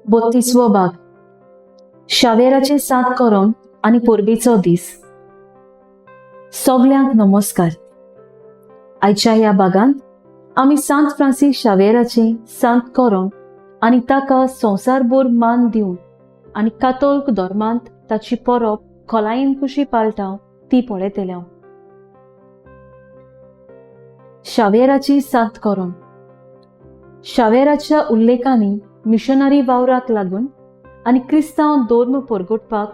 32वो भाग. शावेराचे 7 करोन आणि पोरबीचो दीस. सगळ्यांक नमस्कार. आयच्या ह्या भागांत आमी सांत फ्रांसीस शावेराचे 7 करोन आणि ताका संवसारभर मान दिवन आणि कातोलिक धर्मांत ताची परब खोलायेन कशी पाळटा ती पळयतले. शावेराची 7 करोन. शावेराच्या उल्लेखांनी मिशनरी वावराक लागून आणि क्रिस्तांव धर्म परगटपाक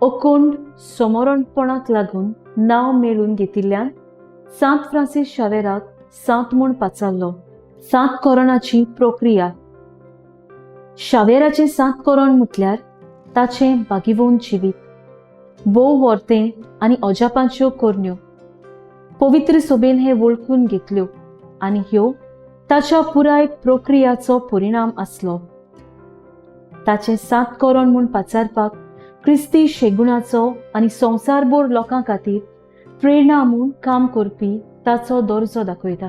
अखंड समर्पणाक लागून नांव मेळून घेतिल्ल्यान सांत फ्रांसीस शावेराक 7 म्हूण पाचारलो. 7 करोनाची प्रक्रिया. शावेराचे 7 करोन म्हटल्यार ताचें बागीवून जिवीत, भोव वर्तें आनी अजापांच्यो करण्यो पवित्र सभेन हे वळखून घेतल्यो आनी ह्यो ताच्या पुराय प्रक्रियाचो परिणाम आसलो. ताचे 7 करोन म्हूण पाचारपाक क्रिस्ती शेगुणाचो आनी संवसारभर लोकां खातीर प्रेरणा म्हूण काम करपी ताचो दर्जो दाखयता.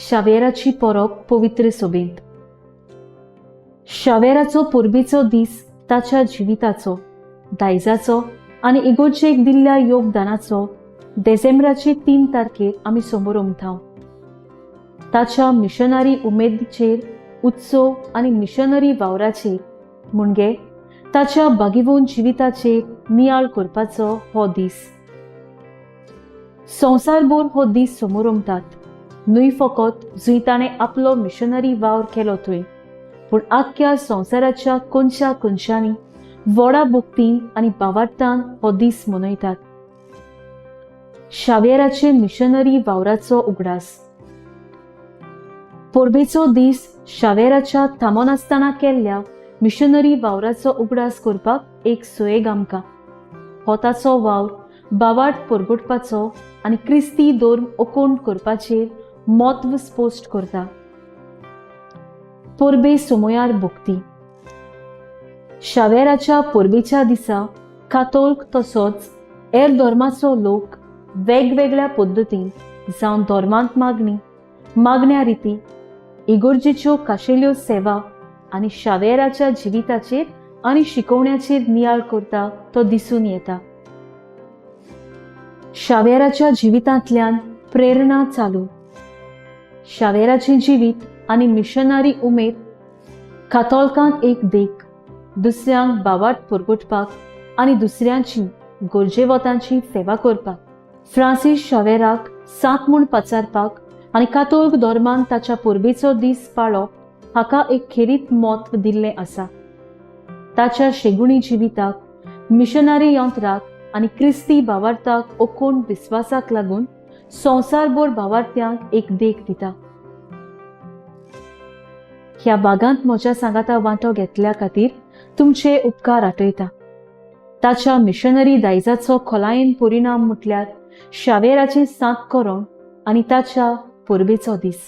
शावेराची परब पवित्र सभेंत. शावेराचो पोरबीचो दीस ताच्या जिविताचो, दायजाचो आनी इगोर्जेक दिल्ल्या योगदानाचो डिसेंबराचे 3 तारखेर आमी समोर उमथाव. ताच्या मिशनरी उमेदीचेर उत्सव आनी मिशनरी वावराचेर म्हणजे ताच्या बागीवून जिविताचेर नियाळ करपाचो हो दीस. संवसारभर हो दीस समोर उमतात, न्हय फकत जंय ताणें आपलो मिशनरी वावर केलो थंय, पूण आख्ख्या संवसाराच्या कोनशा कोनशांनी व्हडा भक्तीन आनी भावार्थान हो दीस मनयतात. शावेराचे मिशनरी वावराचो उगडास. पोरबेचो दीस शावेराच्या थांबोन आसतना केल्ल्या मिशनरी वावराचो उगडास करपाक एक सुयेग आमकां. हो ताचो वावर भावार्थ परगटपाचो आनी क्रिस्ती धर्म अखंड करपाचेर म्हत्व स्पश्ट करता. पोरबे समयार भक्ती. शावेराच्या पोरबेच्या दिसा कातोलिक तसोच हेर धर्माचो लोक वेगवेगळ्या पद्दतीन जावं धर्मांत मागण्या रिती, इगोर्जेच्यो खाशेल्यो सेवा आनी शावेराच्या जिविताचेर आनी शिकवण्याचेर नियाळ करता तो दिसून येता. शावेराच्या जिवितांतल्यान प्रेरणा चालू. शावेराचें जिवीत आनी मिशनरी उमेद कातोलिकांक एक देख, दुसऱ्यांक भावार्थ परगटपाक आनी दुसऱ्यांची गरजेवतांची सेवा करपाक. फ्रांसीस शावेराक 7 म्हूण पाचारपाक आनी कातोलिक धर्मान ताच्या पोरबेचो दीस पाळप हाका एक खेरीत म्हत्व दिल्लें आसा. ताच्या शेगुणी जिविताक, मिशनरी यंत्राक आनी क्रिस्ती भावार्थाक अखंड विस्वासाक लागून संवसारभर भावार्थ्यांक एक देख दिता. ह्या भागांत म्हज्या सांगाता वांटो घेतल्या खातीर तुमचे उपकार आठयता. ताच्या मिशनरी दायजाचो खोलायेन परिणाम म्हटल्यार शावेराचे 7 करोन आनी ताच्या पोरबेचो दीस.